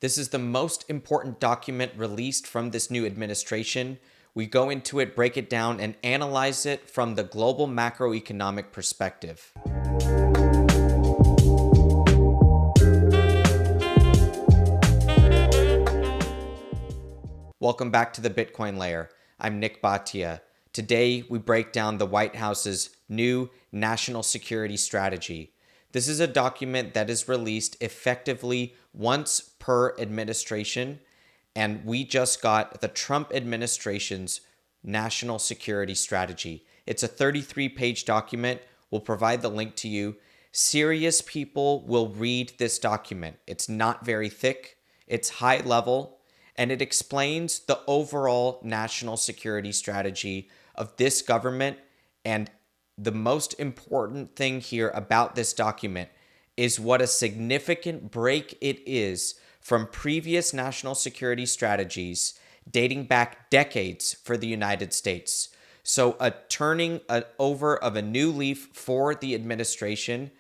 This is the most important document released from this new administration. We go into it, break it down, and analyze it from the global macroeconomic perspective. Welcome back to the Bitcoin Layer. I'm Nick Bhatia. Today, we break down the White House's new national security strategy. This is a document that is released effectively once per administration, and we just got the Trump administration's national security strategy. It's a 33-page document. We'll provide the link to you. Serious people will read this document. It's not very thick. It's high level. And it explains the overall national security strategy of this government. And the most important thing here about this document is what a significant break it is from previous national security strategies dating back decades for the United States. So a turning over of a new leaf for the administration,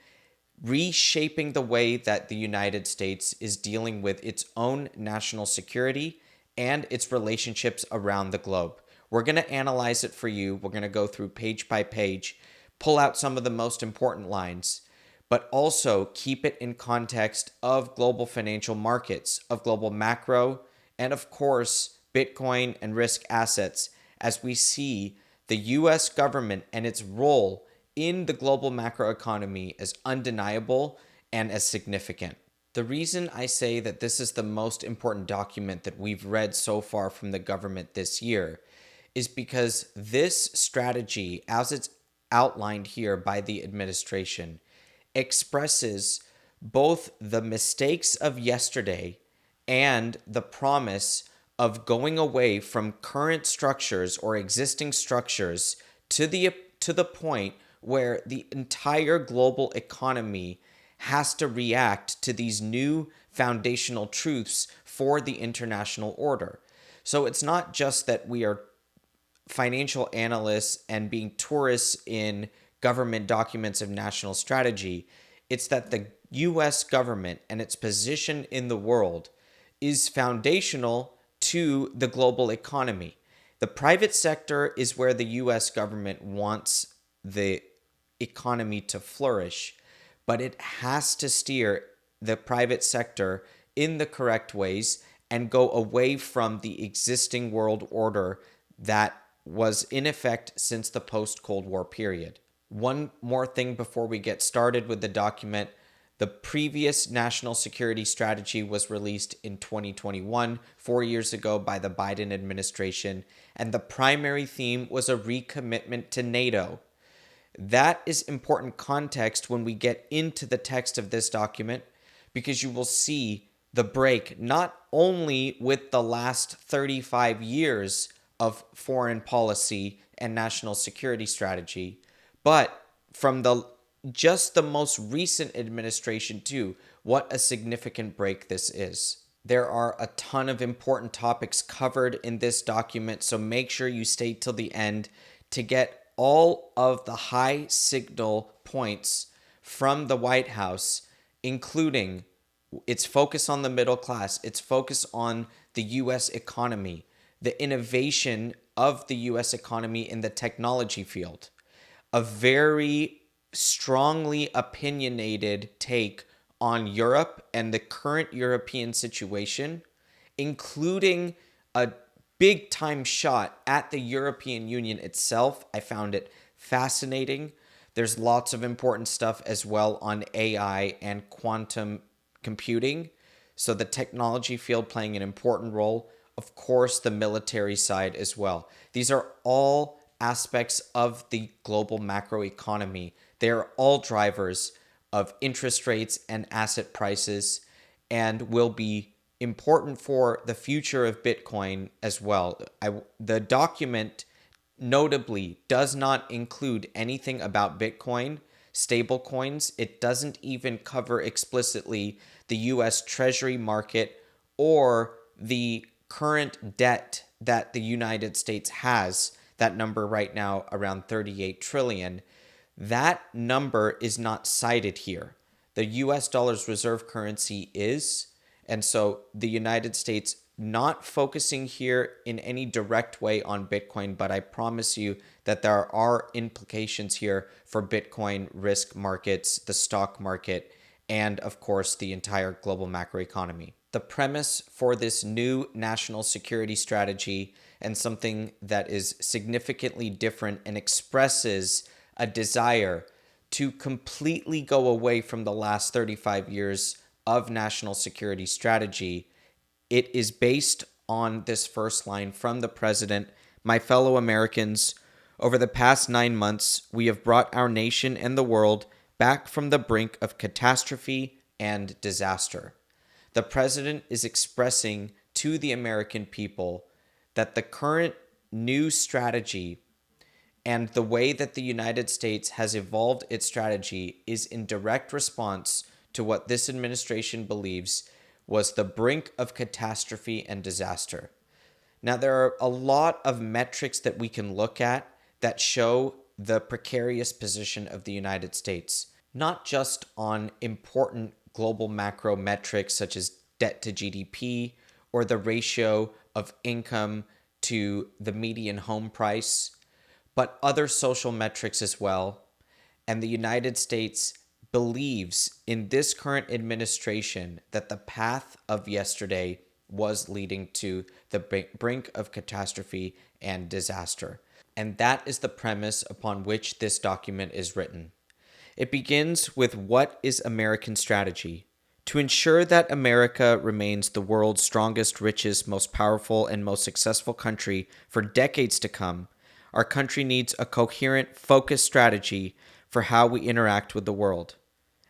reshaping the way that the United States is dealing with its own national security and its relationships around the globe. We're going to analyze it for you. We're going to go through page by page, pull out some of the most important lines, but also keep it in context of global financial markets, of global macro, and of course, Bitcoin and risk assets, as we see the US government and its role in the global macroeconomy as undeniable and as significant. The reason I say that this is the most important document that we've read so far from the government this year is because this strategy, as it's outlined here by the administration, expresses both the mistakes of yesterday and the promise of going away from current structures or existing structures to the point where the entire global economy has to react to these new foundational truths for the international order. So it's not just that we are financial analysts and being tourists in government documents of national strategy. It's that the US government and its position in the world is foundational to the global economy. The private sector is where the US government wants the economy to flourish, but it has to steer the private sector in the correct ways and go away from the existing world order that was in effect since the post-Cold War period. One more thing before we get started with the document. The previous national security strategy was released in 2021, 4 years ago, by the Biden administration, and the primary theme was a recommitment to NATO. That is important context when we get into the text of this document, because you will see the break not only with the last 35 years of foreign policy and national security strategy, but from the most recent administration too. What a significant break this is. There are a ton of important topics covered in this document, so make sure you stay till the end to get all of the high signal points from the White House, including its focus on the middle class, its focus on the U.S. economy, the innovation of the U.S. economy in the technology field, a very strongly opinionated take on Europe and the current European situation, including a big time shot at the European Union itself. I found it fascinating. There's lots of important stuff as well on AI and quantum computing. So the technology field playing an important role. Of course, the military side as well. These are all aspects of the global macroeconomy. They are all drivers of interest rates and asset prices and will be important for the future of Bitcoin as well. The document notably does not include anything about Bitcoin, stablecoins. It doesn't even cover explicitly the US Treasury market or the current debt that the United States has. That number right now around 38 trillion. That number is not cited here. The US dollar's reserve currency is, And so the United States not focusing here in any direct way on Bitcoin, but I promise you that there are implications here for Bitcoin risk markets, the stock market, and of course, the entire global macroeconomy. The premise for this new national security strategy, and something that is significantly different and expresses a desire to completely go away from the last 35 years of national security strategy, it is based on this first line from the president. My fellow Americans, over the past 9 months, we have brought our nation and the world back from the brink of catastrophe and disaster. The president is expressing to the American people that the current new strategy and the way that the United States has evolved its strategy is in direct response to what this administration believes was the brink of catastrophe and disaster. Now, there are a lot of metrics that we can look at that show the precarious position of the United States, not just on important global macro metrics such as debt to GDP or the ratio of income to the median home price, but other social metrics as well. And the United States believes in this current administration that the path of yesterday was leading to the brink of catastrophe and disaster. And that is the premise upon which this document is written. It begins with what is American strategy? To ensure that America remains the world's strongest, richest, most powerful, and most successful country for decades to come, our country needs a coherent, focused strategy for how we interact with the world.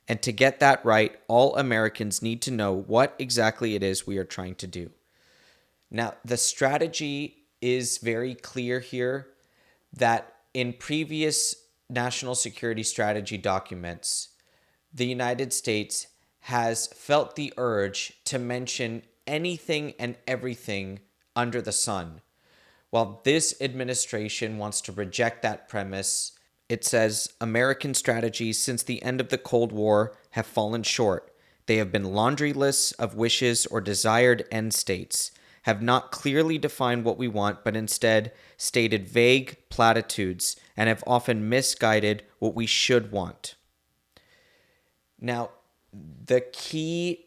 And to get that right, all Americans need to know what exactly it is we are trying to do. Now, the strategy is very clear here that in previous national security strategy documents, the United States has felt the urge to mention anything and everything under the sun. While this administration wants to reject that premise, it says American strategies since the end of the Cold War have fallen short. They have been laundry lists of wishes or desired end states, have not clearly defined what we want, but instead stated vague platitudes and have often misguided what we should want. Now, the key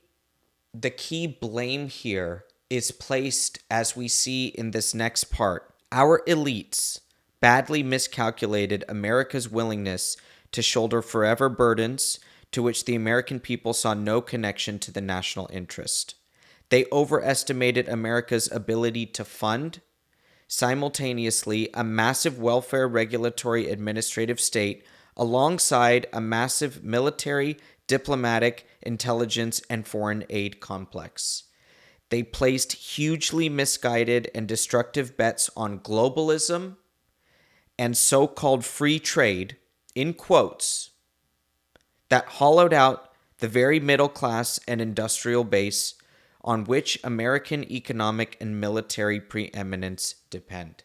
blame here is placed, as we see in this next part. Our elites badly miscalculated America's willingness to shoulder forever burdens to which the American people saw no connection to the national interest. They overestimated America's ability to fund, simultaneously, a massive welfare regulatory administrative state alongside a massive military, diplomatic, intelligence, and foreign aid complex. They placed hugely misguided and destructive bets on globalism and so-called free trade, in quotes, that hollowed out the very middle class and industrial base on which American economic and military preeminence depend.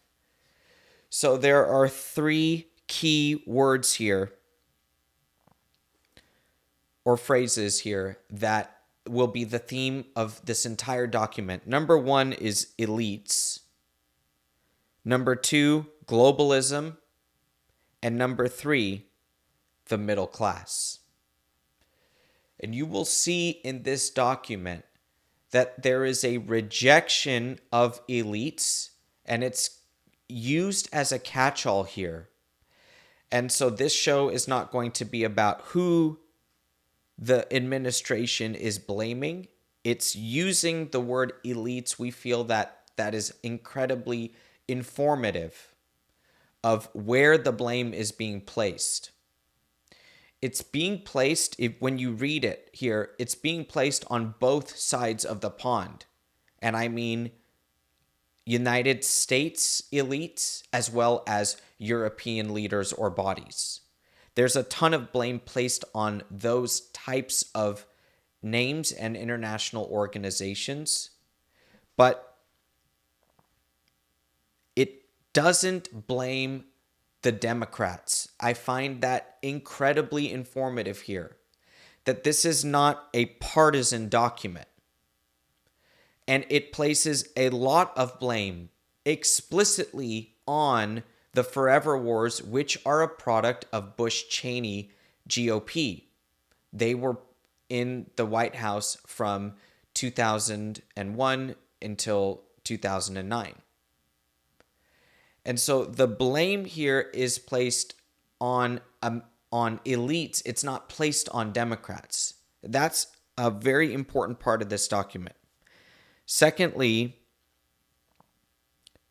So there are three key words here, or phrases here, that will be the theme of this entire document. Number one is elites. Number two, globalism. And number three, the middle class. And you will see in this document that there is a rejection of elites, and it's used as a catch-all here. And so this show is not going to be about who the administration is blaming. It's using the word elites. We feel that that is incredibly informative of where the blame is being placed. It's being placed, when you read it here, it's being placed on both sides of the pond. And I mean United States elites as well as European leaders or bodies. There's a ton of blame placed on those types of names and international organizations, but it doesn't blame the Democrats. I find that incredibly informative here, that this is not a partisan document. And it places a lot of blame explicitly on the forever wars, which are a product of Bush-Cheney GOP. They were in the White House from 2001 until 2009. And so the blame here is placed on elites. It's not placed on Democrats. That's a very important part of this document. Secondly,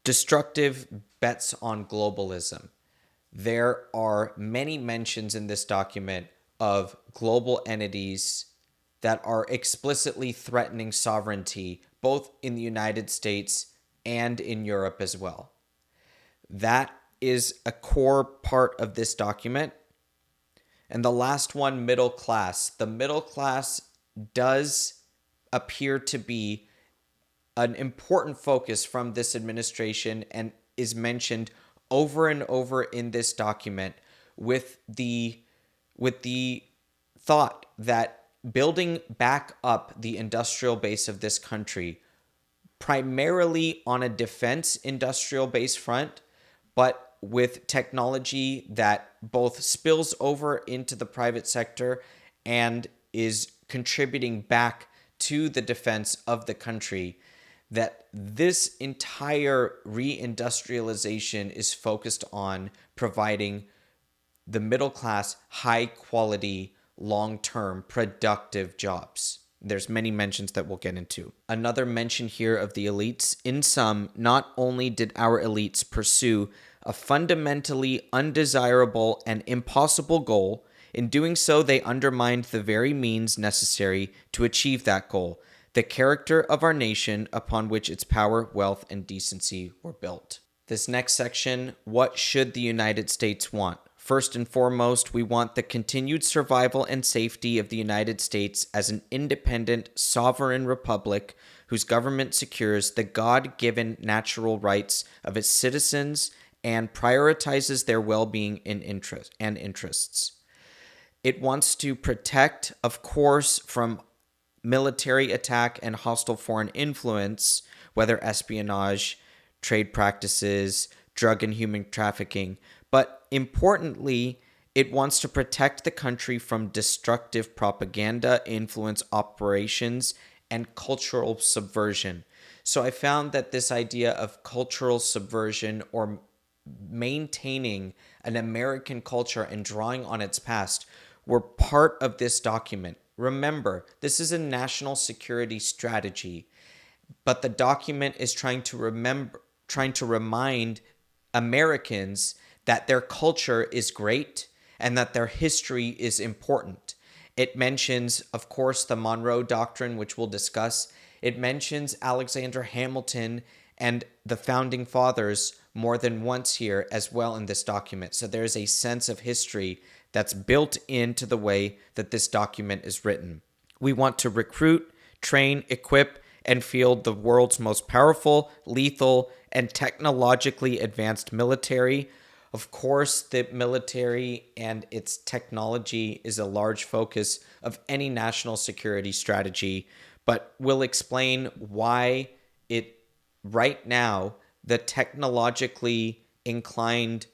destructive bets on globalism. There are many mentions in this document of global entities that are explicitly threatening sovereignty, both in the United States and in Europe as well. That is a core part of this document. And the last one, middle class. The middle class does appear to be an important focus from this administration and is mentioned over and over in this document with the thought that building back up the industrial base of this country, primarily on a defense industrial base front, but with technology that both spills over into the private sector and is contributing back to the defense of the country, that this entire reindustrialization is focused on providing the middle class high quality, long-term, productive jobs. There's many mentions that we'll get into. Another mention here of the elites. In sum, not only did our elites pursue a fundamentally undesirable and impossible goal, in doing so they undermined the very means necessary to achieve that goal, the character of our nation upon which its power, wealth, and decency were built. This next section, what should the United States want? First and foremost, we want the continued survival and safety of the United States as an independent, sovereign republic whose government secures the God-given natural rights of its citizens and prioritizes their well-being and interests. It wants to protect, of course, from military attack and hostile foreign influence, whether espionage, trade practices, drug and human trafficking. But importantly, it wants to protect the country from destructive propaganda, influence operations, and cultural subversion. So I found that this idea of cultural subversion or maintaining an American culture and drawing on its past were part of this document. Remember, this is a national security strategy, but the document is trying to remind Americans that their culture is great and that their history is important. It mentions, of course, the Monroe Doctrine, which we'll discuss. It mentions Alexander Hamilton and the Founding Fathers more than once here as well in this document. So there's a sense of history that's built into the way that this document is written. We want to recruit, train, equip, and field the world's most powerful, lethal, and technologically advanced military. Of course, the military and its technology is a large focus of any national security strategy, but we'll explain why right now, the technologically inclined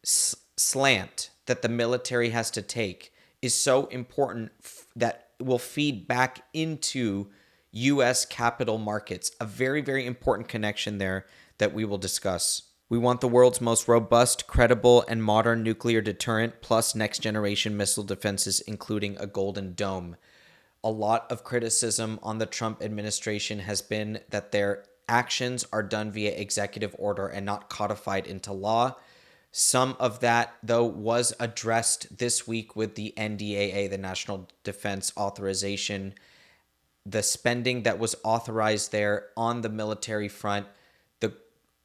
slant that the military has to take is so important that will feed back into U.S. capital markets. A very, very important connection there that we will discuss. We want the world's most robust, credible, and modern nuclear deterrent, plus next-generation missile defenses, including a Golden Dome. A lot of criticism on the Trump administration has been that their actions are done via executive order and not codified into law. Some of that, though, was addressed this week with the NDAA, the National Defense Authorization. The spending that was authorized there on the military front,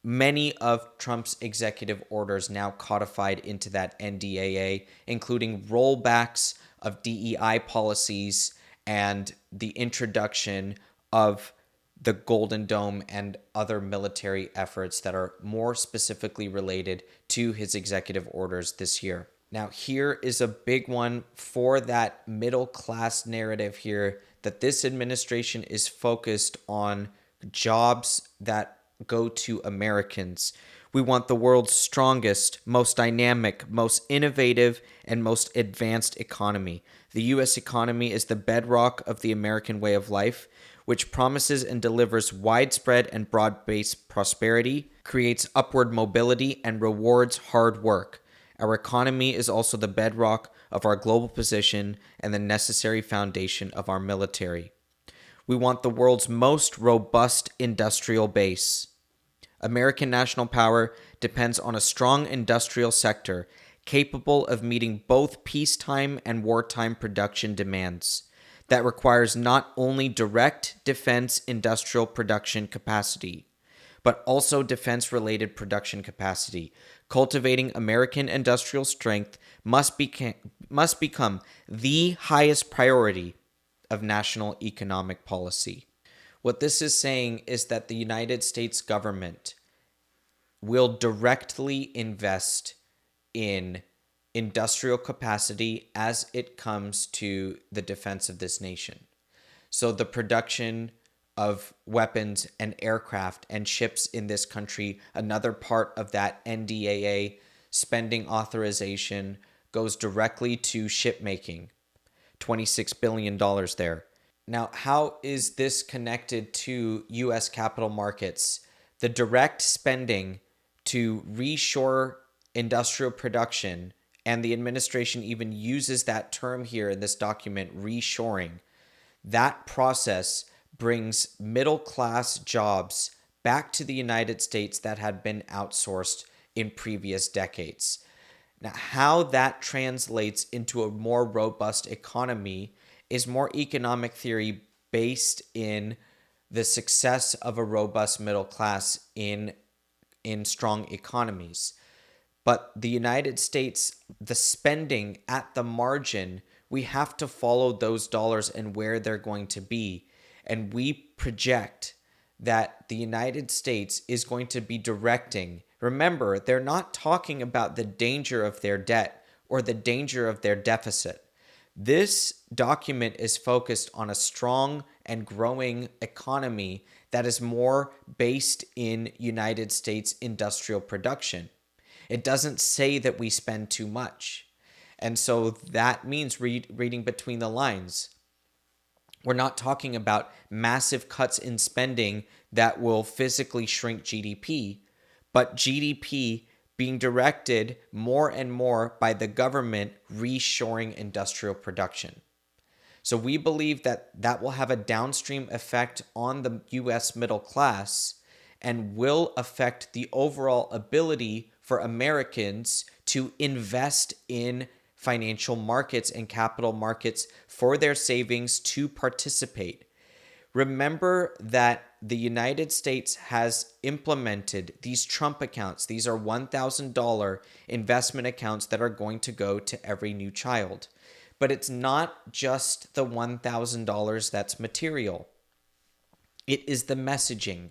many of Trump's executive orders now codified into that NDAA, including rollbacks of DEI policies and the introduction of the Golden Dome and other military efforts that are more specifically related to his executive orders this year. Now, here is a big one for that middle class narrative here that this administration is focused on jobs that go to Americans. We want the world's strongest, most dynamic, most innovative, and most advanced economy. The U.S. economy is the bedrock of the American way of life, which promises and delivers widespread and broad-based prosperity, creates upward mobility, and rewards hard work. Our economy is also the bedrock of our global position and the necessary foundation of our military. We want the world's most robust industrial base. American national power depends on a strong industrial sector capable of meeting both peacetime and wartime production demands. That requires not only direct defense industrial production capacity, but also defense-related production capacity. Cultivating American industrial strength must become the highest priority of national economic policy. What this is saying is that the United States government will directly invest in industrial capacity as it comes to the defense of this nation. So the production of weapons and aircraft and ships in this country, another part of that NDAA spending authorization goes directly to shipmaking, $26 billion there. Now, how is this connected to U.S. capital markets? The direct spending to reshore industrial production, and the administration even uses that term here in this document, reshoring. That process brings middle-class jobs back to the United States that had been outsourced in previous decades. Now, how that translates into a more robust economy is more economic theory based in the success of a robust middle class in strong economies. But the United States, the spending at the margin, we have to follow those dollars and where they're going to be. And we project that the United States is going to be directing. Remember, they're not talking about the danger of their debt or the danger of their deficit. This document is focused on a strong and growing economy that is more based in United States industrial production. It doesn't say that we spend too much. And so that means reading between the lines. We're not talking about massive cuts in spending that will physically shrink GDP, but GDP being directed more and more by the government reshoring industrial production. So we believe that that will have a downstream effect on the U.S. middle class and will affect the overall ability for Americans to invest in financial markets and capital markets for their savings to participate. Remember that the United States has implemented these Trump accounts. These are $1,000 investment accounts that are going to go to every new child. But it's not just the $1,000 that's material. It is the messaging.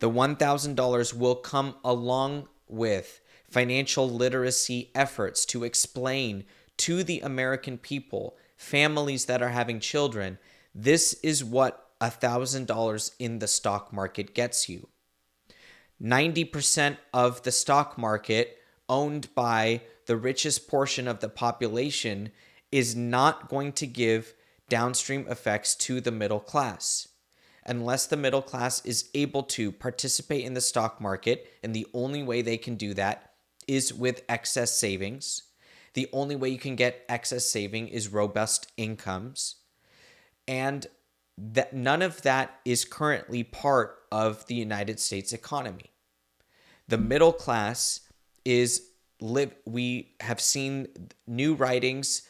The $1,000 will come along with financial literacy efforts to explain to the American people, families that are having children, this is what $1,000 in the stock market gets you. 90% of the stock market owned by the richest portion of the population is not going to give downstream effects to the middle class. Unless the middle class is able to participate in the stock market, and the only way they can do that is with excess savings. The only way you can get excess saving is robust incomes. And that none of that is currently part of the United States economy. The middle class we have seen new writings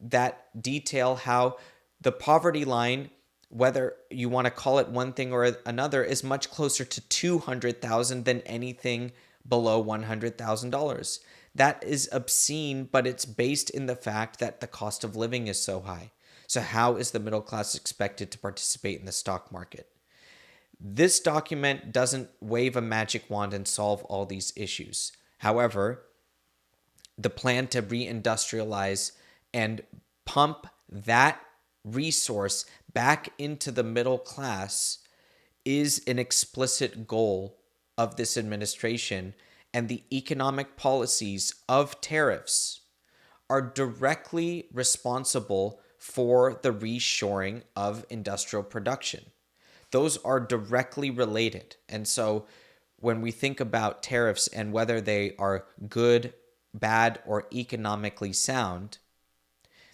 that detail how the poverty line, whether you want to call it one thing or another, is much closer to $200,000 than anything below $100,000. That is obscene, but it's based in the fact that the cost of living is so high. So how is the middle class expected to participate in the stock market? This document doesn't wave a magic wand and solve all these issues. However, the plan to reindustrialize and pump that resource back into the middle class is an explicit goal of this administration, and the economic policies of tariffs are directly responsible for the reshoring of industrial production. Those are directly related. And so when we think about tariffs and whether they are good, bad, or economically sound,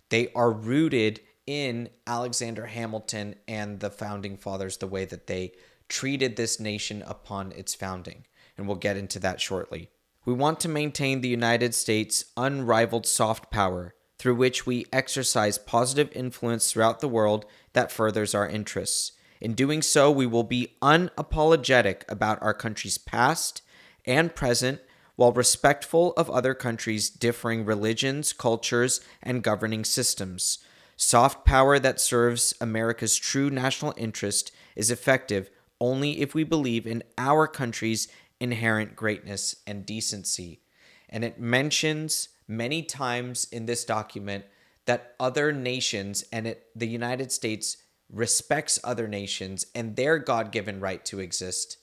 they are rooted in Alexander Hamilton and the founding fathers, the way that they treated this nation upon its founding. And we'll get into that shortly. We want to maintain the United States' unrivaled soft power, through which we exercise positive influence throughout the world that furthers our interests. In doing so, we will be unapologetic about our country's past and present, while respectful of other countries' differing religions, cultures, and governing systems. Soft power that serves America's true national interest is effective only if we believe in our country's inherent greatness and decency. And it mentions many times in this document that other nations the United States respects other nations and their God-given right to exist,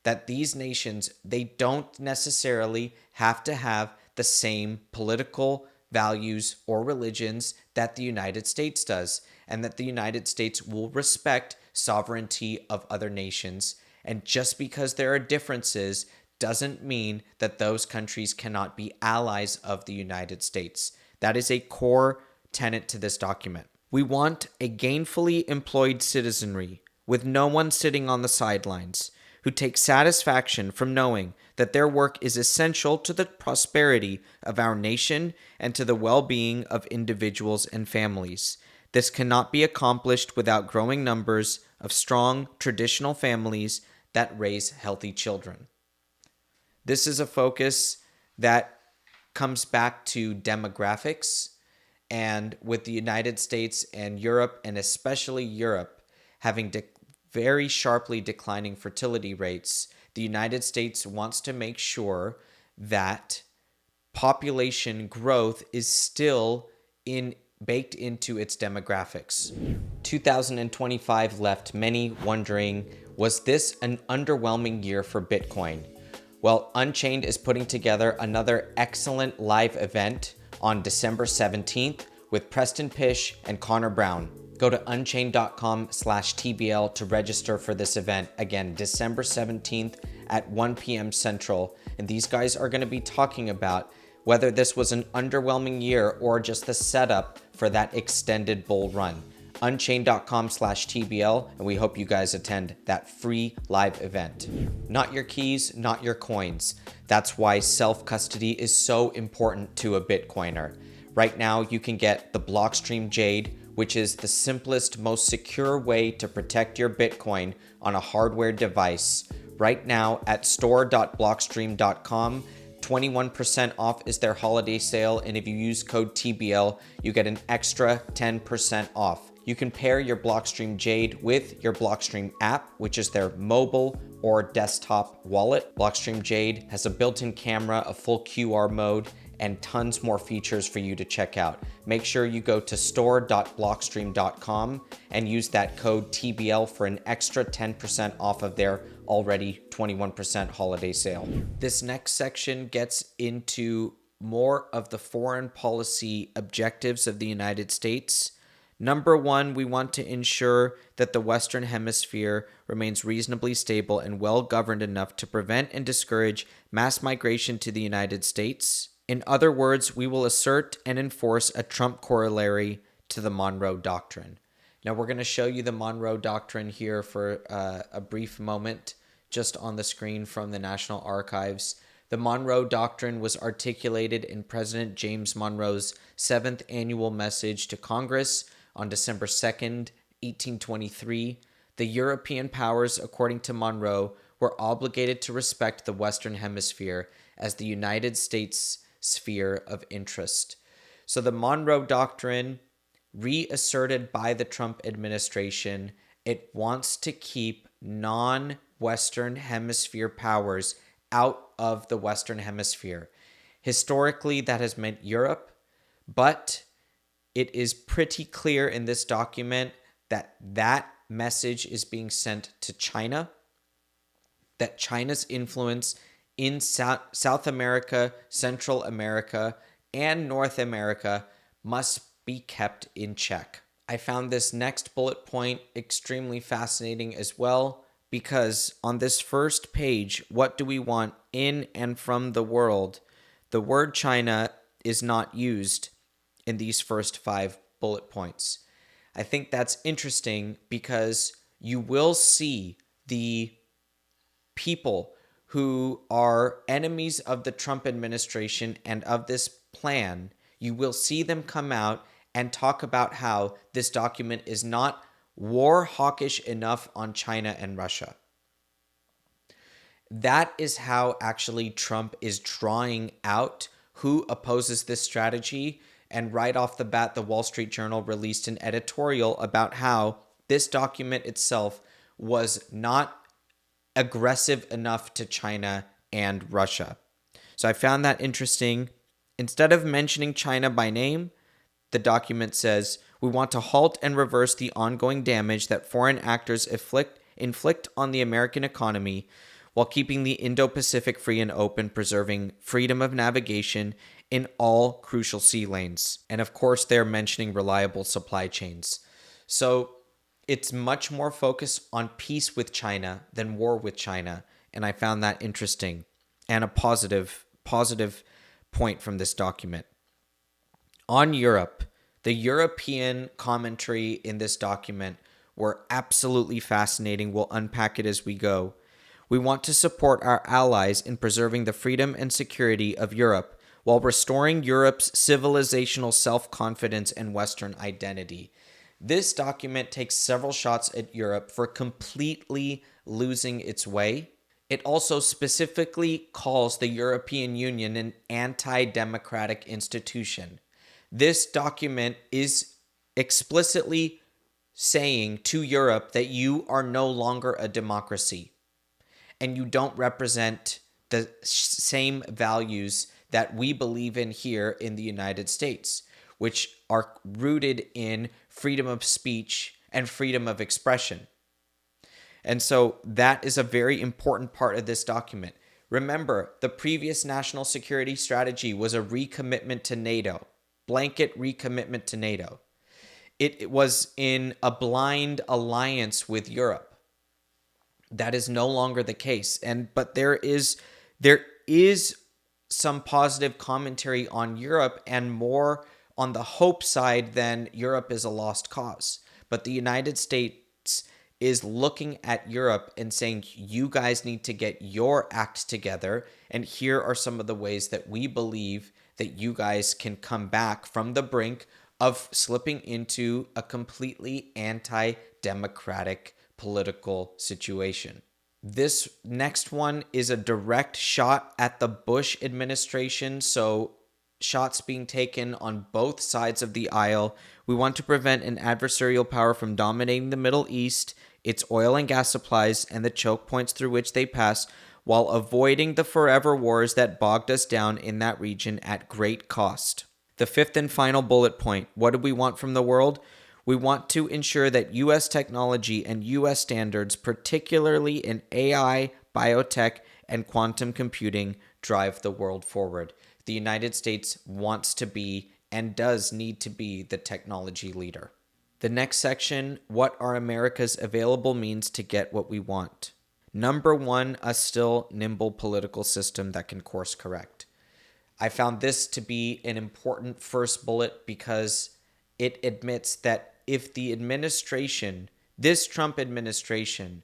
that these nations, they don't necessarily have to have the same political values or religions that the United States does, and that the United States will respect sovereignty of other nations. And just because there are differences doesn't mean that those countries cannot be allies of the United States. That is a core tenet to this document. We want a gainfully employed citizenry with no one sitting on the sidelines, who take satisfaction from knowing that their work is essential to the prosperity of our nation and to the well-being of individuals and families. This cannot be accomplished without growing numbers of strong, traditional families that raise healthy children. This is a focus that comes back to demographics, and with the United States and Europe, and especially Europe, having very sharply declining fertility rates, the United States wants to make sure that population growth is still baked into its demographics. 2025 left many wondering, was this an underwhelming year for Bitcoin? Well, Unchained is putting together another excellent live event on December 17th with Preston Pish and Connor Brown. Go to unchained.com/TBL to register for this event. Again, December 17th at 1 p.m. Central. And these guys are going to be talking about whether this was an underwhelming year or just the setup for that extended bull run. Unchained.com/TBL, and we hope you guys attend that free live event. Not your keys, not your coins. That's why self-custody is so important to a Bitcoiner. Right now, you can get the Blockstream Jade, which is the simplest, most secure way to protect your Bitcoin on a hardware device. Right now at store.blockstream.com, 21% off is their holiday sale, and if you use code TBL, you get an extra 10% off. You can pair your Blockstream Jade with your Blockstream app, which is their mobile or desktop wallet. Blockstream Jade has a built-in camera, a full QR mode, and tons more features for you to check out. Make sure you go to store.blockstream.com and use that code TBL for an extra 10% off of their already 21% holiday sale. This next section gets into more of the foreign policy objectives of the United States. Number one, we want to ensure that the Western Hemisphere remains reasonably stable and well governed enough to prevent and discourage mass migration to the United States. In other words, we will assert and enforce a Trump corollary to the Monroe Doctrine. Now, we're going to show you the Monroe Doctrine here for a brief moment, just on the screen from the National Archives. The Monroe Doctrine was articulated in President James Monroe's 7th annual message to Congress on December 2nd, 1823. The European powers, according to Monroe, were obligated to respect the Western Hemisphere as the United States' sphere of interest. So the Monroe Doctrine, reasserted by the Trump administration, it wants to keep non-Western Hemisphere powers out of the Western Hemisphere. Historically, that has meant Europe, but it is pretty clear in this document that message is being sent to China, that China's influence in South America, Central America, and North America must be kept in check. I found this next bullet point extremely fascinating as well, because on this first page, what do we want in and from the world? The word China is not used in these first 5 bullet points. I think that's interesting because you will see the people who are enemies of the Trump administration and of this plan, you will see them come out and talk about how this document is not war hawkish enough on China and Russia. That is how actually Trump is drawing out who opposes this strategy. And right off the bat, the Wall Street Journal released an editorial about how this document itself was not aggressive enough to China and Russia. So I found that interesting. Instead of mentioning China by name, the document says, we want to halt and reverse the ongoing damage that foreign actors inflict on the American economy while keeping the Indo-Pacific free and open, preserving freedom of navigation in all crucial sea lanes. And of course, they're mentioning reliable supply chains. So it's much more focused on peace with China than war with China. And I found that interesting and a positive point from this document. On Europe, the European commentary in this document were absolutely fascinating. We'll unpack it as we go. We want to support our allies in preserving the freedom and security of Europe while restoring Europe's civilizational self-confidence and Western identity. This document takes several shots at Europe for completely losing its way. It also specifically calls the European Union an anti-democratic institution. This document is explicitly saying to Europe that you are no longer a democracy and you don't represent the same values that we believe in here in the United States, which are rooted in freedom of speech and freedom of expression. And so that is a very important part of this document. Remember, the previous national security strategy was a recommitment to NATO, blanket recommitment to NATO. It was in a blind alliance with Europe. That is no longer the case. But there is some positive commentary on Europe and more on the hope side than Europe is a lost cause. But the United States is looking at Europe and saying, you guys need to get your act together. And here are some of the ways that we believe that you guys can come back from the brink of slipping into a completely anti-democratic political situation. This next one is a direct shot at the Bush administration, so shots being taken on both sides of the aisle. We want to prevent an adversarial power from dominating the Middle East, its oil and gas supplies, and the choke points through which they pass, while avoiding the forever wars that bogged us down in that region at great cost. The fifth and final bullet point, what do we want from the world? We want to ensure that U.S. technology and U.S. standards, particularly in AI, biotech, and quantum computing, drive the world forward. The United States wants to be and does need to be the technology leader. The next section, what are America's available means to get what we want? Number one, a still nimble political system that can course correct. I found this to be an important first bullet because it admits that if the administration, this Trump administration,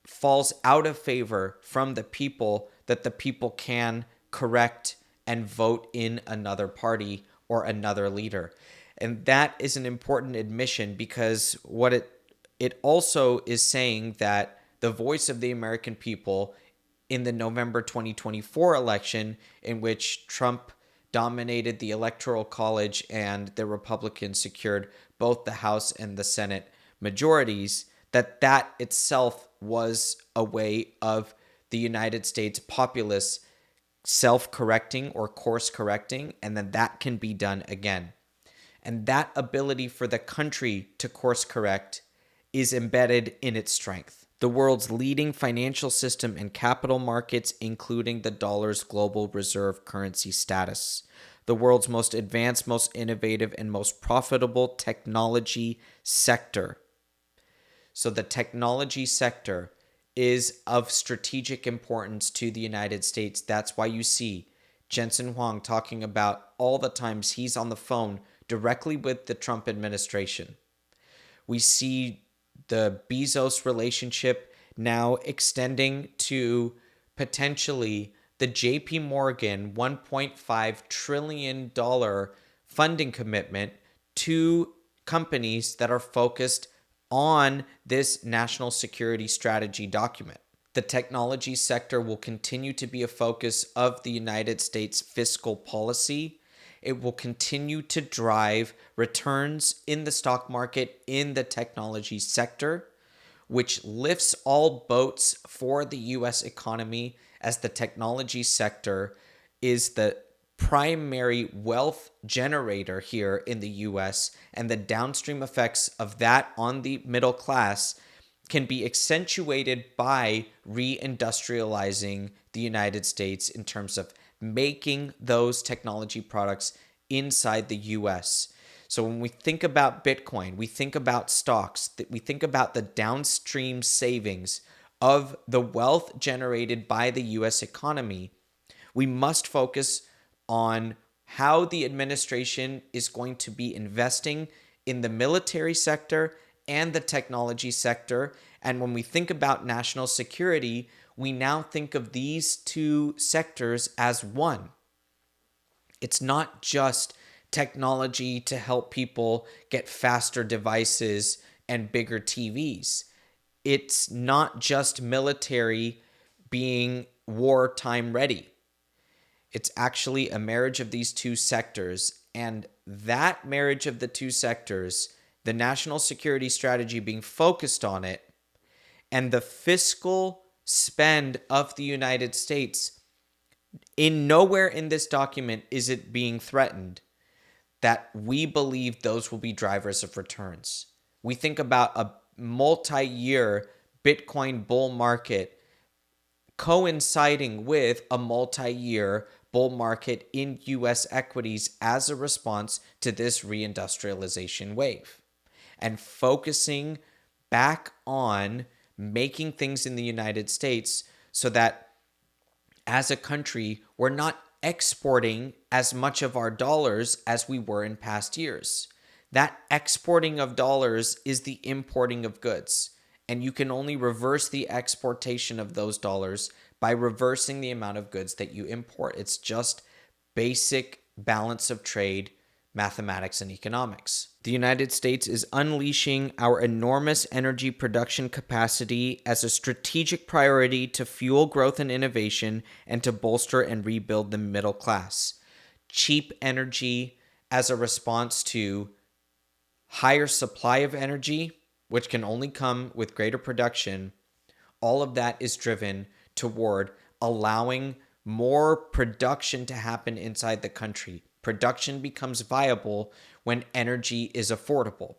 falls out of favor from the people, that the people can correct and vote in another party or another leader. And that is an important admission because what it also is saying that the voice of the American people in the November 2024 election, in which Trump dominated the Electoral College and the Republicans secured both the House and the Senate majorities, that itself was a way of the United States populace self-correcting or course-correcting, and then that can be done again. And that ability for the country to course-correct is embedded in its strength. The world's leading financial system and capital markets, including the dollar's global reserve currency status. The world's most advanced, most innovative, and most profitable technology sector. So the technology sector is of strategic importance to the United States. That's why you see Jensen Huang talking about all the times he's on the phone directly with the Trump administration. We see the Bezos relationship now extending to potentially the JP Morgan $1.5 trillion funding commitment to companies that are focused on this national security strategy document. The technology sector will continue to be a focus of the United States fiscal policy. It will continue to drive returns in the stock market in the technology sector, which lifts all boats for the U.S. economy, as the technology sector is the primary wealth generator here in the U.S., and the downstream effects of that on the middle class can be accentuated by reindustrializing the United States in terms of making those technology products inside the U.S. So when we think about Bitcoin, we think about stocks, we think about the downstream savings of the wealth generated by the U.S. economy. We must focus on how the administration is going to be investing in the military sector and the technology sector. And when we think about national security, we now think of these two sectors as one. It's not just technology to help people get faster devices and bigger TVs. It's not just military being wartime ready. It's actually a marriage of these two sectors, and that marriage of the two sectors, the national security strategy being focused on it, and the fiscal spend of the United States, in nowhere in this document is it being threatened that we believe those will be drivers of returns. We think about a multi-year Bitcoin bull market coinciding with a multi-year bull market in U.S. equities as a response to this reindustrialization wave, and focusing back on making things in the United States so that as a country, we're not exporting as much of our dollars as we were in past years. That exporting of dollars is the importing of goods, and you can only reverse the exportation of those dollars by reversing the amount of goods that you import. It's just basic balance of trade, mathematics, and economics. The United States is unleashing our enormous energy production capacity as a strategic priority to fuel growth and innovation and to bolster and rebuild the middle class. Cheap energy as a response to higher supply of energy, which can only come with greater production. All of that is driven toward allowing more production to happen inside the country. Production becomes viable when energy is affordable.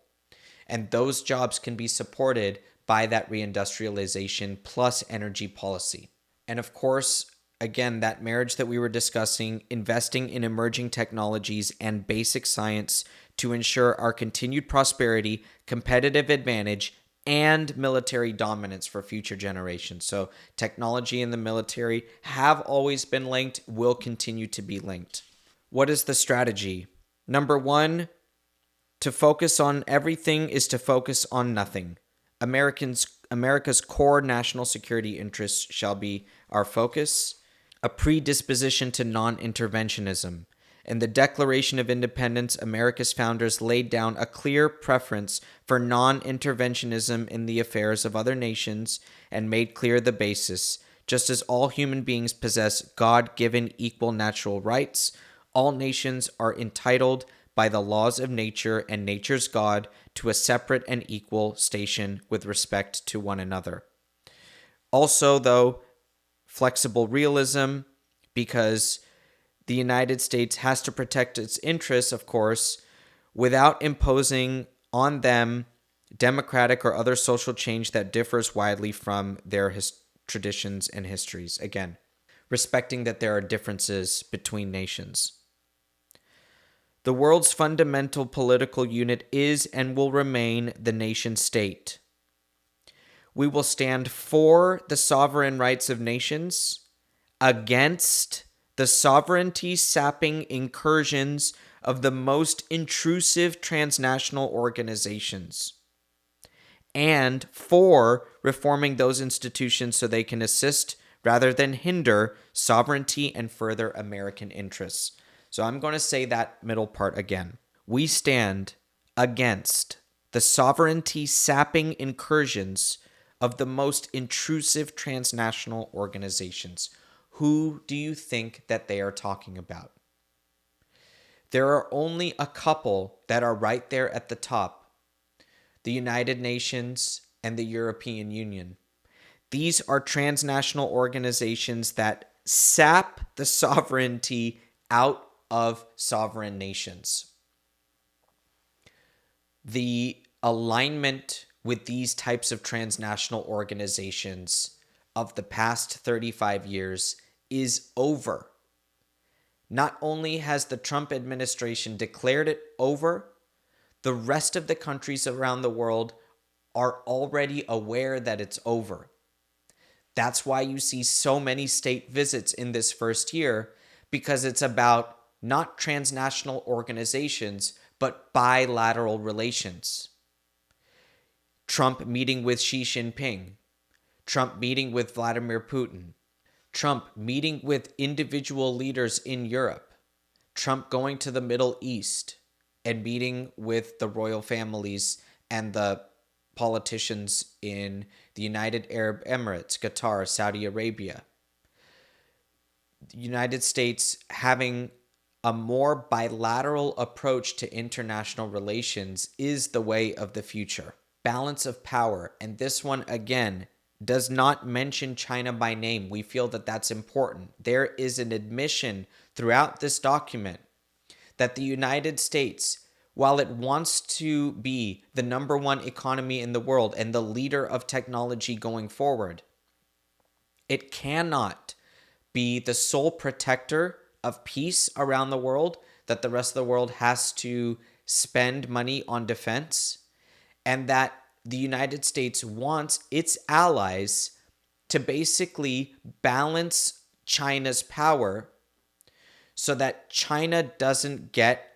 And those jobs can be supported by that reindustrialization plus energy policy. And of course, again, that marriage that we were discussing, investing in emerging technologies and basic science to ensure our continued prosperity, competitive advantage, and military dominance for future generations. So technology and the military have always been linked, will continue to be linked. What is the strategy? Number one, to focus on everything is to focus on nothing. America's core national security interests shall be our focus. A predisposition to non-interventionism. In the Declaration of Independence, America's founders laid down a clear preference for non-interventionism in the affairs of other nations and made clear the basis. Just as all human beings possess God-given equal natural rights, all nations are entitled by the laws of nature and nature's God to a separate and equal station with respect to one another. Also, though, flexible realism, because the United States has to protect its interests, of course, without imposing on them democratic, or other social change that differs widely from their traditions and histories. Again, respecting that there are differences between nations. The world's fundamental political unit is and will remain the nation state. We will stand for the sovereign rights of nations, against the sovereignty sapping incursions of the most intrusive transnational organizations, and for reforming those institutions so they can assist rather than hinder sovereignty and further American interests. So I'm going to say that middle part again. We stand against the sovereignty sapping incursions of the most intrusive transnational organizations. Who do you think that they are talking about? There are only a couple that are right there at the top: the United Nations and the European Union. These are transnational organizations that sap the sovereignty out of sovereign nations. The alignment with these types of transnational organizations of the past 35 years is over. Not only has the Trump administration declared it over, the rest of the countries around the world are already aware that it's over. That's why you see so many state visits in this first year, because it's about not transnational organizations, but bilateral relations. Trump meeting with Xi Jinping, Trump meeting with Vladimir Putin, Trump meeting with individual leaders in Europe, Trump going to the Middle East and meeting with the royal families and the politicians in the United Arab Emirates, Qatar, Saudi Arabia. The United States having a more bilateral approach to international relations is the way of the future. Balance of power, and this one again does not mention China by name. We feel that that's important. There is an admission throughout this document that the United States, while it wants to be the number one economy in the world and the leader of technology going forward, it cannot be the sole protector of peace around the world, that the rest of the world has to spend money on defense, and that the United States wants its allies to basically balance China's power so that China doesn't get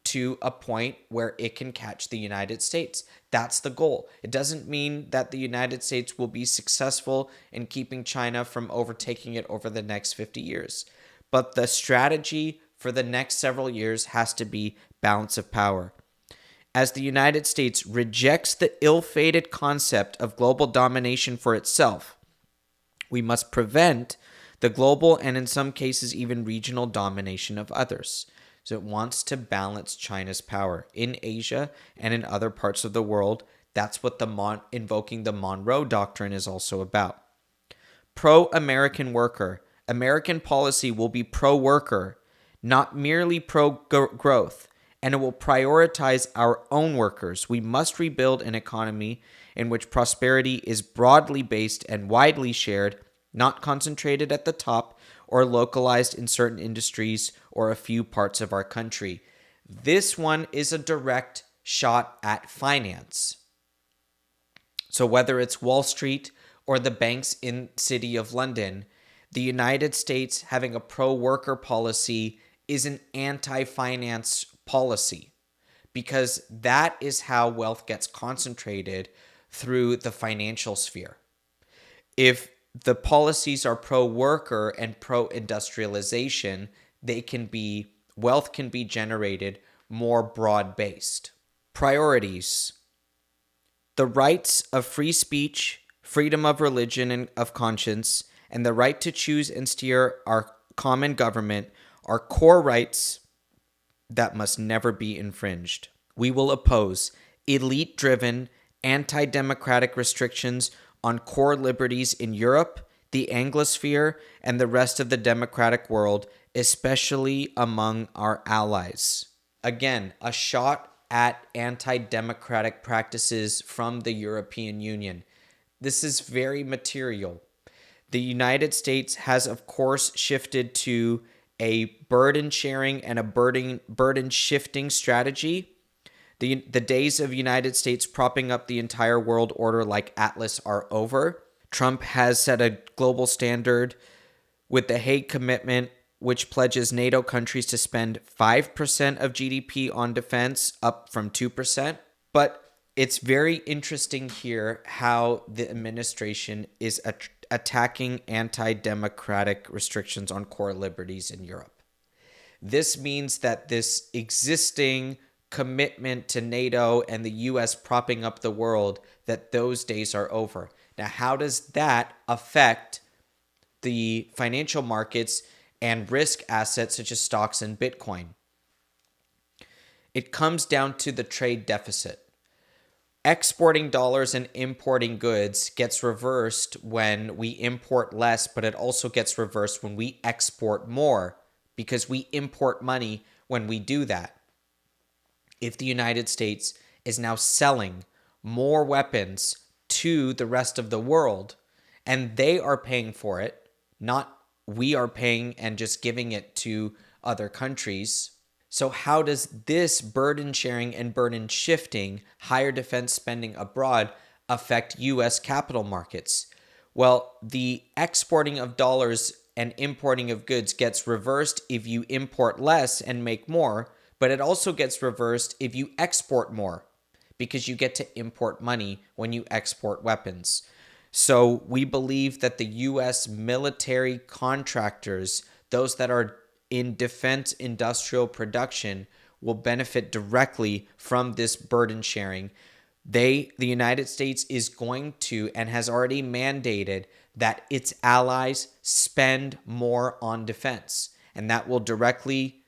to a point where it can catch the United States. That's the goal. It doesn't mean that the United States will be successful in keeping China from overtaking it over the next 50 years. But the strategy for the next several years has to be balance of power. As the United States rejects the ill-fated concept of global domination for itself, we must prevent the global and in some cases even regional domination of others. So it wants to balance China's power in Asia and in other parts of the world. That's what invoking the Monroe Doctrine is also about. Pro-American worker. American policy will be pro-worker, not merely pro-growth, and it will prioritize our own workers. We must rebuild an economy in which prosperity is broadly based and widely shared, not concentrated at the top or localized in certain industries or a few parts of our country. This one is a direct shot at finance. So whether it's Wall Street or the banks in the City of London, the United States having a pro-worker policy is an anti-finance policy, because that is how wealth gets concentrated through the financial sphere. If the policies are pro-worker and pro-industrialization, wealth can be generated more broad-based. Priorities. The rights of free speech, freedom of religion and of conscience, and the right to choose and steer our common government are core rights that must never be infringed. We will oppose elite-driven, anti-democratic restrictions on core liberties in Europe, the Anglosphere, and the rest of the democratic world, especially among our allies. Again, a shot at anti-democratic practices from the European Union. This is very material. The United States has, of course, shifted to a burden sharing and a burden shifting strategy. The days of United States propping up the entire world order like Atlas are over. Trump has set a global standard with the Hague Commitment, which pledges NATO countries to spend 5% of GDP on defense, up from 2%. But it's very interesting here how the administration is attacking anti-democratic restrictions on core liberties in Europe. This means that this existing commitment to NATO and the US propping up the world, that those days are over. Now, how does that affect the financial markets and risk assets such as stocks and Bitcoin? It comes down to the trade deficit. Exporting dollars and importing goods gets reversed when we import less, but it also gets reversed when we export more because we import money when we do that. If the United States is now selling more weapons to the rest of the world and they are paying for it, not we are paying and just giving it to other countries. So how does this burden sharing and burden shifting, higher defense spending abroad, affect U.S. capital markets? Well, the exporting of dollars and importing of goods gets reversed if you import less and make more, but it also gets reversed if you export more because you get to import money when you export weapons. So we believe that the U.S. military contractors, those that are in defense industrial production, will benefit directly from this burden sharing. The United States is going to and has already mandated that its allies spend more on defense, and that will directly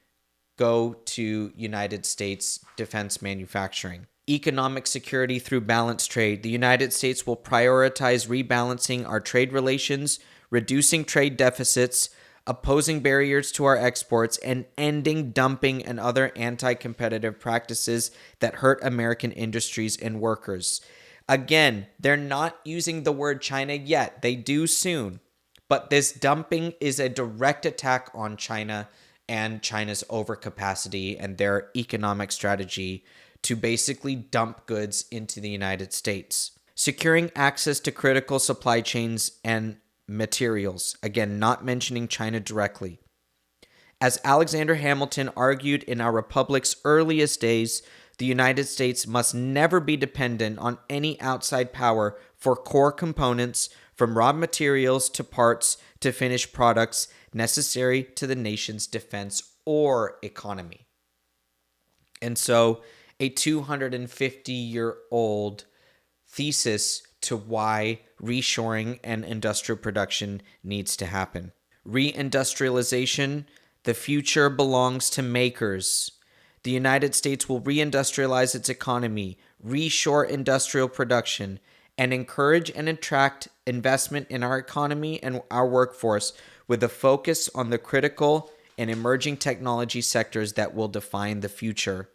go to United States defense manufacturing. Economic security through balanced trade. The United States will prioritize rebalancing our trade relations, reducing trade deficits, opposing barriers to our exports, and ending dumping and other anti-competitive practices that hurt American industries and workers. Again, they're not using the word China yet. They do soon. But this dumping is a direct attack on China and China's overcapacity and their economic strategy to basically dump goods into the United States. Securing access to critical supply chains and materials. Again, not mentioning China directly. As Alexander Hamilton argued in our republic's earliest days, the United States must never be dependent on any outside power for core components, from raw materials to parts to finished products necessary to the nation's defense or economy. And so, a 250-year-old thesis to why reshoring and industrial production needs to happen. Reindustrialization, the future belongs to makers. The United States will reindustrialize its economy, reshore industrial production, and encourage and attract investment in our economy and our workforce with a focus on the critical and emerging technology sectors that will define the future.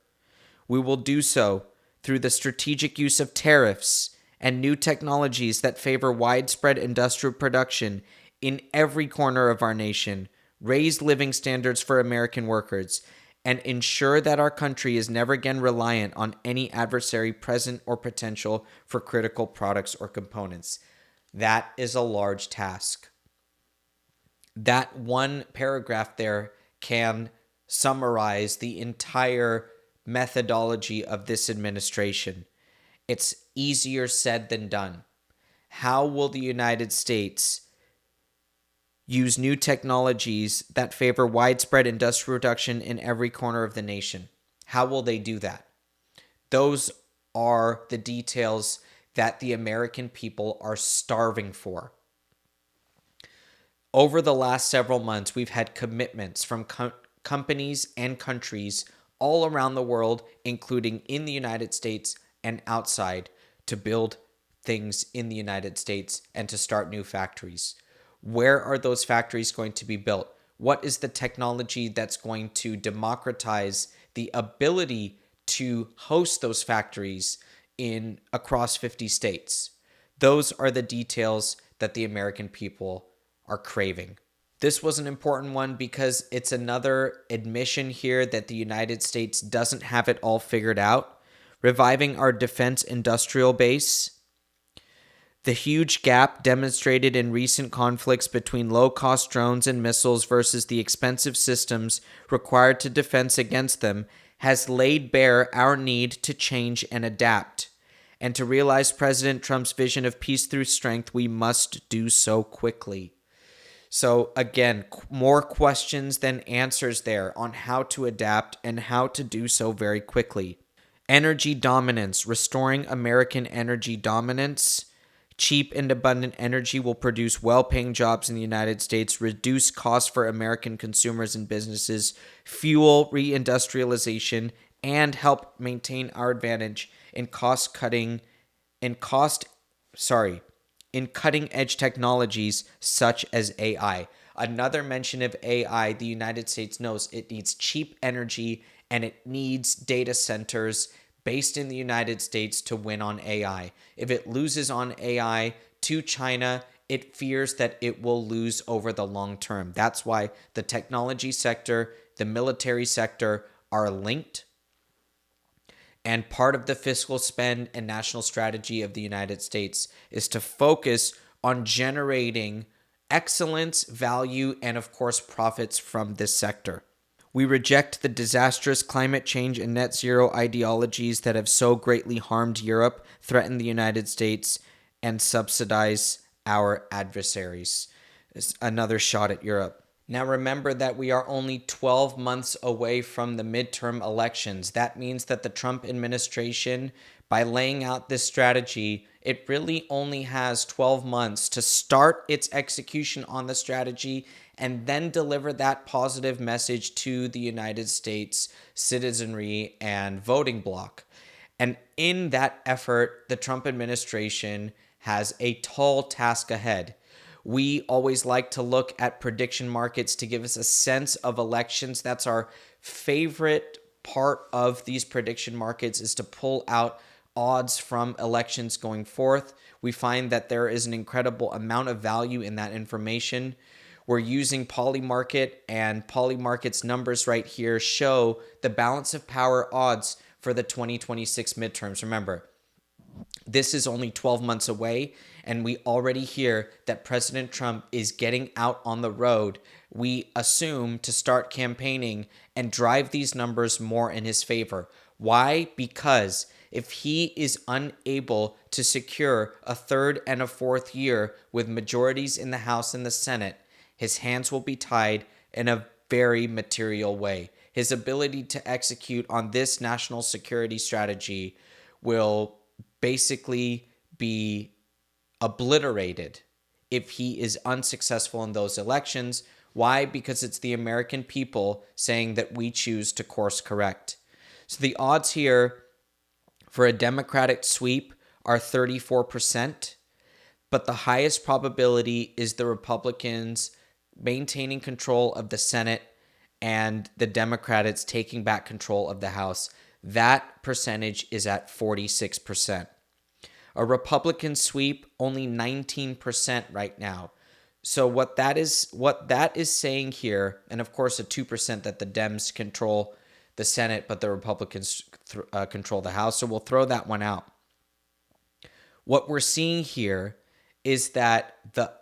We will do so through the strategic use of tariffs and new technologies that favor widespread industrial production in every corner of our nation, raise living standards for American workers, and ensure that our country is never again reliant on any adversary present or potential for critical products or components. That is a large task. That one paragraph there can summarize the entire methodology of this administration. It's easier said than done. How will the United States use new technologies that favor widespread industrial production in every corner of the nation? How will they do that? Those are the details that the American people are starving for. Over the last several months, we've had commitments from companies and countries all around the world, including in the United States and outside, to build things in the United States and to start new factories. Where are those factories going to be built? What is the technology that's going to democratize the ability to host those factories in across 50 states. Those are the details that the American people are craving. This was an important one because it's another admission here that the United States doesn't have it all figured out. Reviving our defense industrial base, the huge gap demonstrated in recent conflicts between low-cost drones and missiles versus the expensive systems required to defend against them has laid bare our need to change and adapt. And to realize President Trump's vision of peace through strength, we must do so quickly. So again, more questions than answers there on how to adapt and how to do so very quickly. Energy dominance, restoring American energy dominance. Cheap and abundant energy will produce well-paying jobs in the United States, reduce costs for American consumers and businesses, fuel reindustrialization, and help maintain our advantage in cutting-edge technologies such as AI. Another mention of AI, the United States knows it needs cheap energy and it needs data centers based in the United States to win on AI. If it loses on AI to China, it fears that it will lose over the long term. That's why the technology sector, the military sector are linked. And part of the fiscal spend and national strategy of the United States is to focus on generating excellence, value, and of course, profits from this sector. We reject the disastrous climate change and net zero ideologies that have so greatly harmed Europe, threaten the United States, and subsidize our adversaries. It's another shot at Europe. Now remember that we are only 12 months away from the midterm elections. That means that the Trump administration, by laying out this strategy, it really only has 12 months to start its execution on the strategy and then deliver that positive message to the United States citizenry and voting bloc. And in that effort, the Trump administration has a tall task ahead. We always like to look at prediction markets to give us a sense of elections. That's our favorite part of these prediction markets, is to pull out odds from elections going forth. We find that there is an incredible amount of value in that information. We're using Polymarket, and Polymarket's numbers right here show the balance of power odds for the 2026 midterms. Remember, this is only 12 months away, and we already hear that President Trump is getting out on the road, we assume, to start campaigning and drive these numbers more in his favor. Why? Because if he is unable to secure a third and a fourth year with majorities in the House and the Senate, his hands will be tied in a very material way. His ability to execute on this national security strategy will basically be obliterated if he is unsuccessful in those elections. Why? Because it's the American people saying that we choose to course correct. So the odds here for a Democratic sweep are 34%, but the highest probability is the Republicans maintaining control of the Senate and the Democrats taking back control of the House. That percentage is at 46%. A Republican sweep, only 19% right now. So what that is saying here, and of course a 2% that the Dems control the Senate, but the Republicans control the House. So we'll throw that one out. What we're seeing here is that the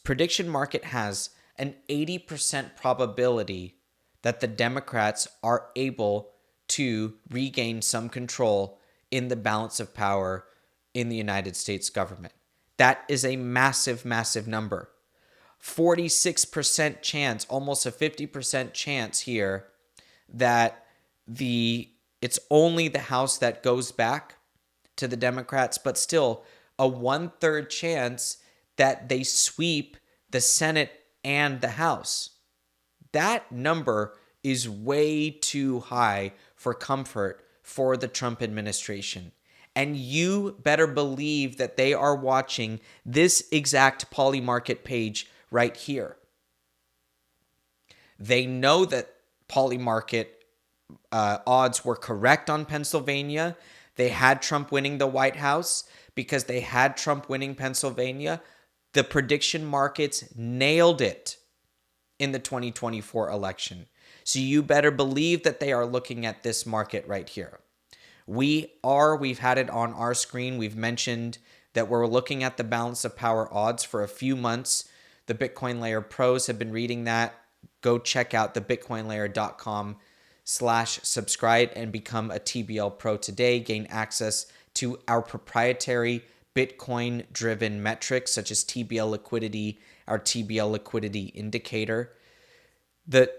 prediction market has an 80% probability that the Democrats are able to regain some control in the balance of power in the United States government. That is a massive, massive number. 46% chance, almost a 50% chance here that it's only the House that goes back to the Democrats, but still a 1/3 chance that they sweep the Senate and the House. That number is way too high for comfort for the Trump administration. And you better believe that they are watching this exact Polymarket page right here. They know that Polymarket odds were correct on Pennsylvania. They had Trump winning the White House. Because they had Trump winning Pennsylvania, the prediction markets nailed it in the 2024 election. So you better believe that they are looking at this market right here. We've had it on our screen. We've mentioned that we're looking at the balance of power odds for a few months. The Bitcoin Layer pros have been reading that. Go check out the bitcoinlayer.com/subscribe and become a TBL pro today. Gain access to our proprietary Bitcoin-driven metrics such as TBL liquidity, our TBL liquidity indicator. The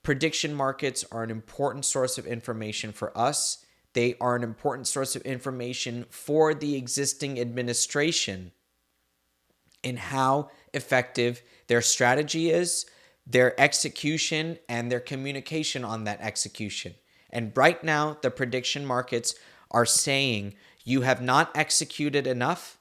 prediction markets are an important source of information for us. They are an important source of information for the existing administration in how effective their strategy is, their execution, and their communication on that execution. And right now, the prediction markets are saying you have not executed enough,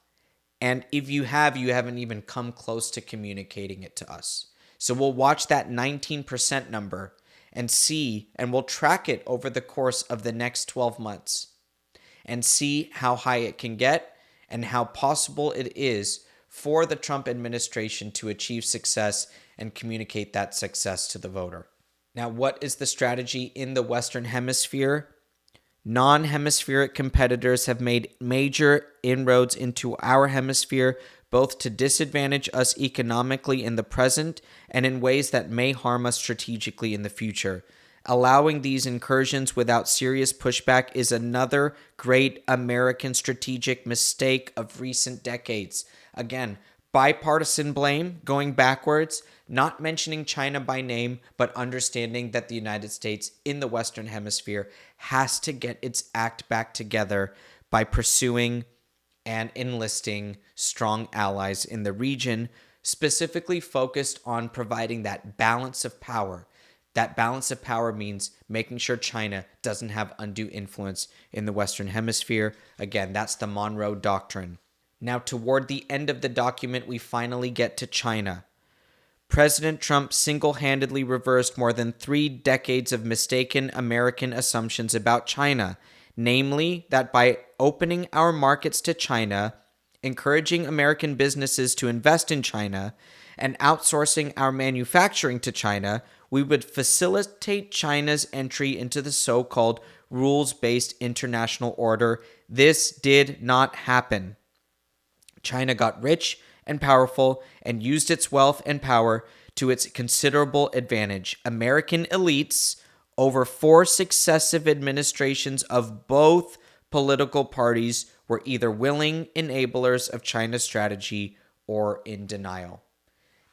and if you have, you haven't even come close to communicating it to us. So we'll watch that 19% number and see, and we'll track it over the course of the next 12 months and see how high it can get and how possible it is for the Trump administration to achieve success and communicate that success to the voter. Now, what is the strategy in the Western Hemisphere? Non-hemispheric competitors have made major inroads into our hemisphere, both to disadvantage us economically in the present and in ways that may harm us strategically in the future. Allowing these incursions without serious pushback is another great American strategic mistake of recent decades. Again, bipartisan blame, going backwards, not mentioning China by name, but understanding that the United States in the Western Hemisphere has to get its act back together by pursuing and enlisting strong allies in the region, specifically focused on providing that balance of power. That balance of power means making sure China doesn't have undue influence in the Western Hemisphere. Again, that's the Monroe Doctrine. Now, toward the end of the document, we finally get to China. President Trump single-handedly reversed more than 3 decades of mistaken American assumptions about China, namely that by opening our markets to China, encouraging American businesses to invest in China, and outsourcing our manufacturing to China, we would facilitate China's entry into the so-called rules-based international order. This did not happen. China got rich and powerful and used its wealth and power to its considerable advantage. American elites, over 4 successive administrations of both political parties, were either willing enablers of China's strategy or in denial.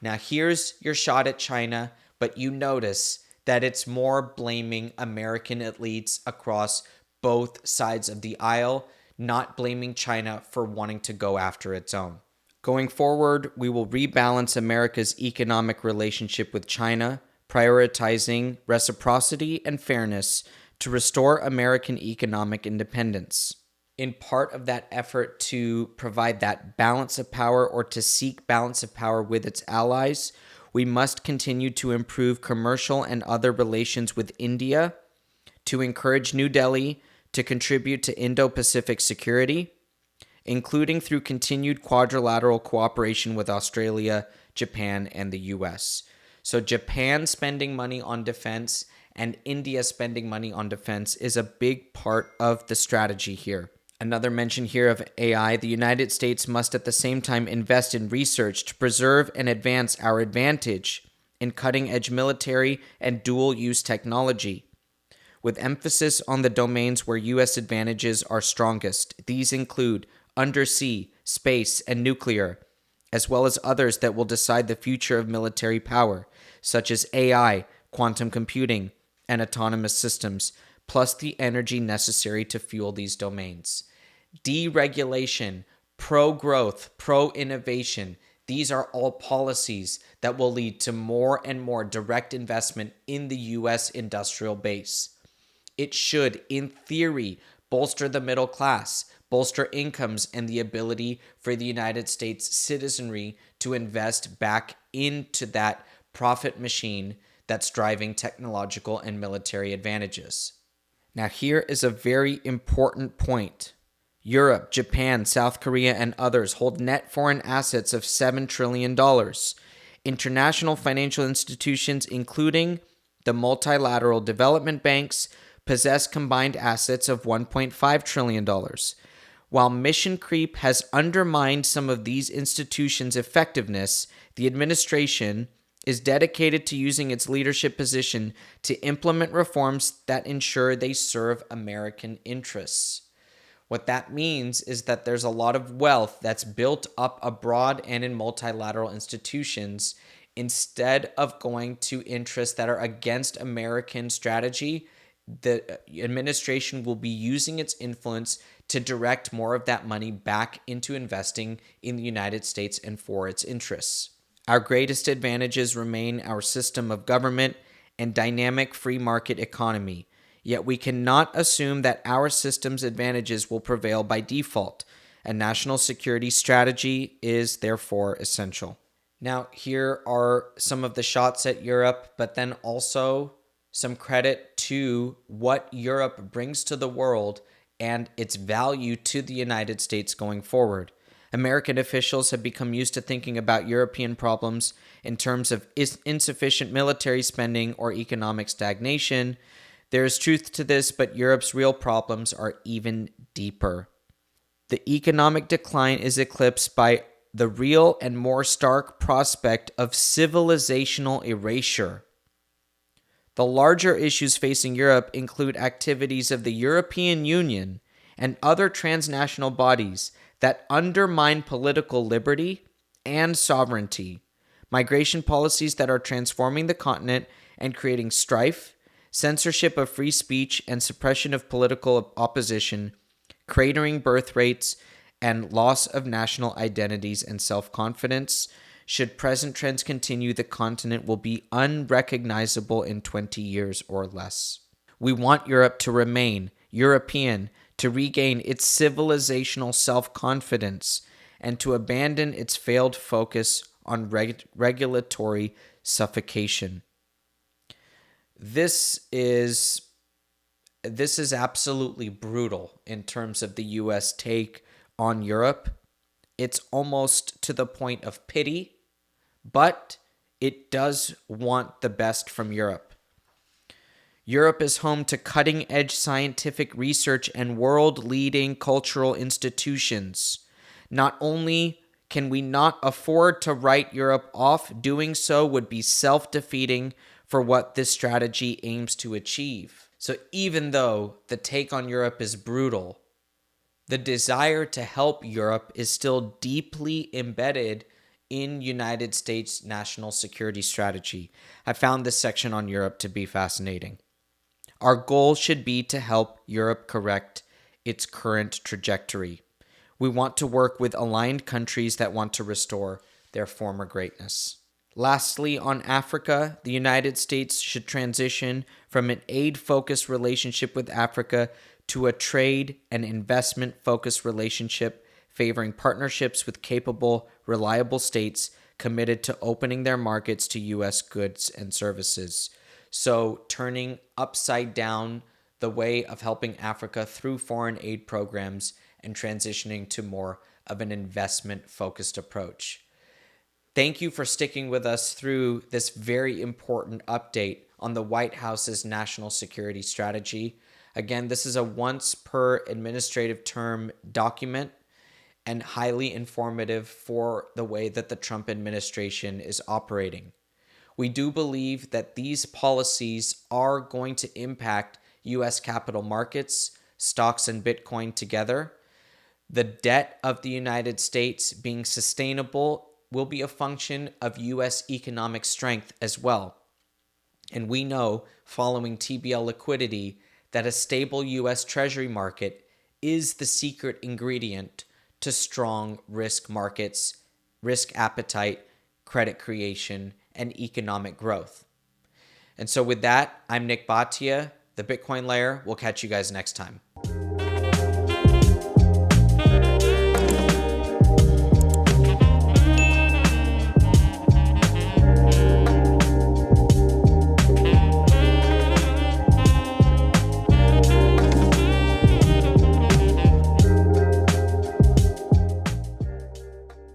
Now, here's your shot at China, but you notice that it's more blaming American elites across both sides of the aisle, not blaming China for wanting to go after its own. Going forward, we will rebalance America's economic relationship with China, prioritizing reciprocity and fairness to restore American economic independence. In part of that effort to provide that balance of power or to seek balance of power with its allies, we must continue to improve commercial and other relations with India, to encourage New Delhi to contribute to Indo-Pacific security, including through continued quadrilateral cooperation with Australia, Japan, and the US. So Japan spending money on defense and India spending money on defense is a big part of the strategy here. Another mention here of AI, the United States must at the same time invest in research to preserve and advance our advantage in cutting-edge military and dual-use technology, with emphasis on the domains where U.S. advantages are strongest. These include undersea, space, and nuclear, as well as others that will decide the future of military power, such as AI, quantum computing, and autonomous systems, plus the energy necessary to fuel these domains. Deregulation, pro-growth, pro-innovation, these are all policies that will lead to more and more direct investment in the U.S. industrial base. It should, in theory, bolster the middle class, bolster incomes, and the ability for the United States citizenry to invest back into that profit machine that's driving technological and military advantages. Now, here is a very important point. Europe, Japan, South Korea, and others hold net foreign assets of $7 trillion. International financial institutions, including the multilateral development banks, possess combined assets of $1.5 trillion. While mission creep has undermined some of these institutions' effectiveness, the administration is dedicated to using its leadership position to implement reforms that ensure they serve American interests. What that means is that there's a lot of wealth that's built up abroad and in multilateral institutions. Instead of going to interests that are against American strategy, the administration will be using its influence to direct more of that money back into investing in the United States and for its interests. Our greatest advantages remain our system of government and dynamic free market economy. Yet we cannot assume that our system's advantages will prevail by default. A national security strategy is therefore essential. Now, here are some of the shots at Europe, but then also some credit to what Europe brings to the world and its value to the United States going forward. American officials have become used to thinking about European problems in terms of insufficient military spending or economic stagnation. There is truth to this, but Europe's real problems are even deeper. The economic decline is eclipsed by the real and more stark prospect of civilizational erasure. The larger issues facing Europe include activities of the European Union and other transnational bodies that undermine political liberty and sovereignty, migration policies that are transforming the continent and creating strife, censorship of free speech and suppression of political opposition, cratering birth rates, and loss of national identities and self-confidence. Should present trends continue, the continent will be unrecognizable in 20 years or less. We want Europe to remain European, to regain its civilizational self-confidence, and to abandon its failed focus on regulatory suffocation. This is absolutely brutal in terms of the U.S. take on Europe. It's almost to the point of pity, but it does want the best from Europe. Europe is home to cutting-edge scientific research and world-leading cultural institutions. Not only can we not afford to write Europe off, doing so would be self-defeating for what this strategy aims to achieve. So even though the take on Europe is brutal, the desire to help Europe is still deeply embedded in United States national security strategy. I found this section on Europe to be fascinating. Our goal should be to help Europe correct its current trajectory. We want to work with aligned countries that want to restore their former greatness. Lastly, on Africa, the United States should transition from an aid-focused relationship with Africa to a trade and investment-focused relationship favoring partnerships with capable, reliable states committed to opening their markets to U.S. goods and services. So turning upside down the way of helping Africa through foreign aid programs and transitioning to more of an investment-focused approach. Thank you for sticking with us through this very important update on the White House's national security strategy. Again, this is a once per administrative term document and highly informative for the way that the Trump administration is operating. We do believe that these policies are going to impact U.S. capital markets, stocks and Bitcoin together. The debt of the United States being sustainable will be a function of U.S. economic strength as well. And we know, following TBL liquidity, that a stable U.S. Treasury market is the secret ingredient to strong risk markets, risk appetite, credit creation, and economic growth. And so with that, I'm Nick Bhatia, the Bitcoin Layer. We'll catch you guys next time.